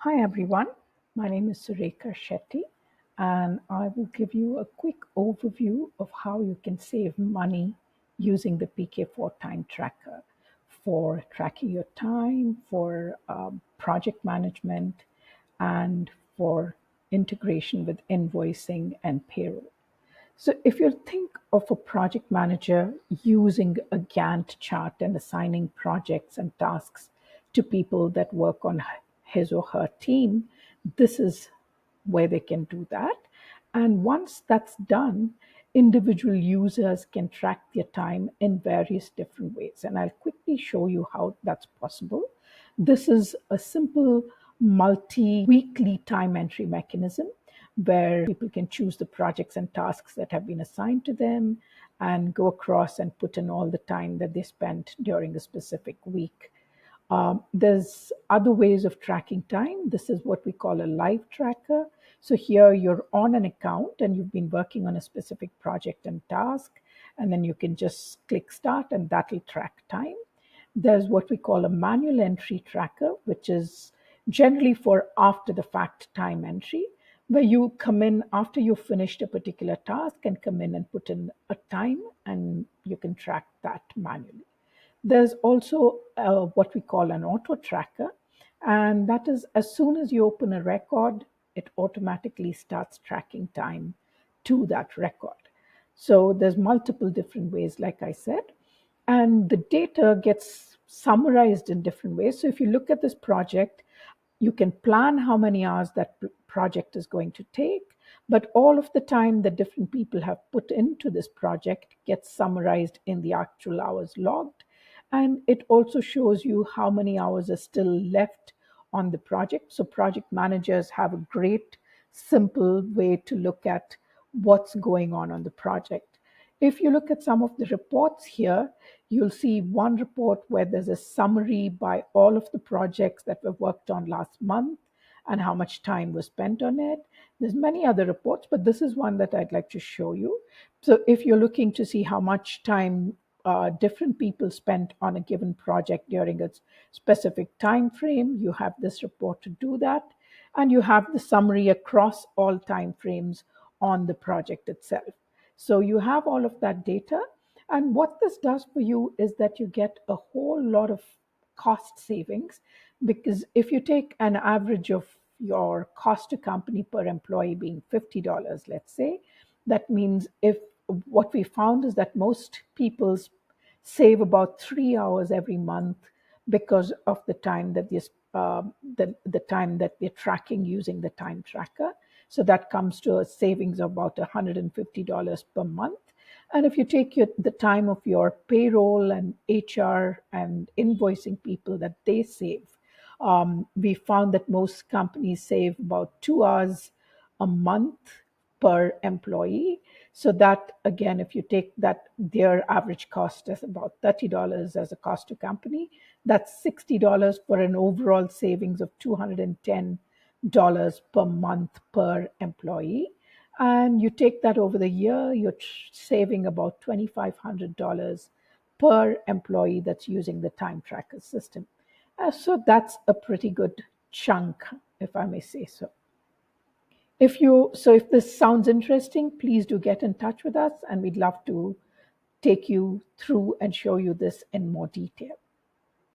Hi everyone, my name is Surekha Shetty and I will give you a quick overview of how you can save money using the PK4 TimeTracker for tracking your time, for project management, and for integration with invoicing and payroll. So, if you think of a project manager using a Gantt chart and assigning projects and tasks to people that work on his or her team, this is where they can do that. And once that's done, individual users can track their time in various different ways. And I'll quickly show you how that's possible. This is a simple multi weekly time entry mechanism where people can choose the projects and tasks that have been assigned to them and go across and put in all the time that they spent during a specific week. There's other ways of tracking time. This is what we call a live tracker. So here you're on an account and you've been working on a specific project and task, and then you can just click start and that'll track time. There's what we call a manual entry tracker, which is generally for after the fact time entry, where you come in after you've finished a particular task and come in and put in a time and you can track that manually. There's also what we call an auto tracker, and that is as soon as you open a record, it automatically starts tracking time to that record. So there's multiple different ways, like I said, and the data gets summarized in different ways. So if you look at this project, you can plan how many hours that project is going to take, but all of the time that different people have put into this project gets summarized in the actual hours logged. And it also shows you how many hours are still left on the project. So project managers have a great, simple way to look at what's going on the project. If you look at some of the reports here, you'll see one report where there's a summary by all of the projects that were worked on last month and how much time was spent on it. There's many other reports, but this is one that I'd like to show you. So if you're looking to see how much time different people spent on a given project during a specific time frame, you have this report to do that. And you have the summary across all time frames on the project itself. So you have all of that data. And what this does for you is that you get a whole lot of cost savings, because if you take an average of your cost to company per employee being $50, let's say, that means if what we found is that most people save about 3 hours every month because of the time that the time that they're tracking using the time tracker. So that comes to a savings of about $150 per month. And if you take the time of your payroll and HR and invoicing people that they save, we found that most companies save about 2 hours a month per employee. So that again, if you take that, their average cost is about $30 as a cost to company. That's $60 for an overall savings of $210 per month per employee. And you take that over the year, you're saving about $2,500 per employee that's using the time tracker system. So that's a pretty good chunk, if I may say so. If this sounds interesting, please do get in touch with us and we'd love to take you through and show you this in more detail.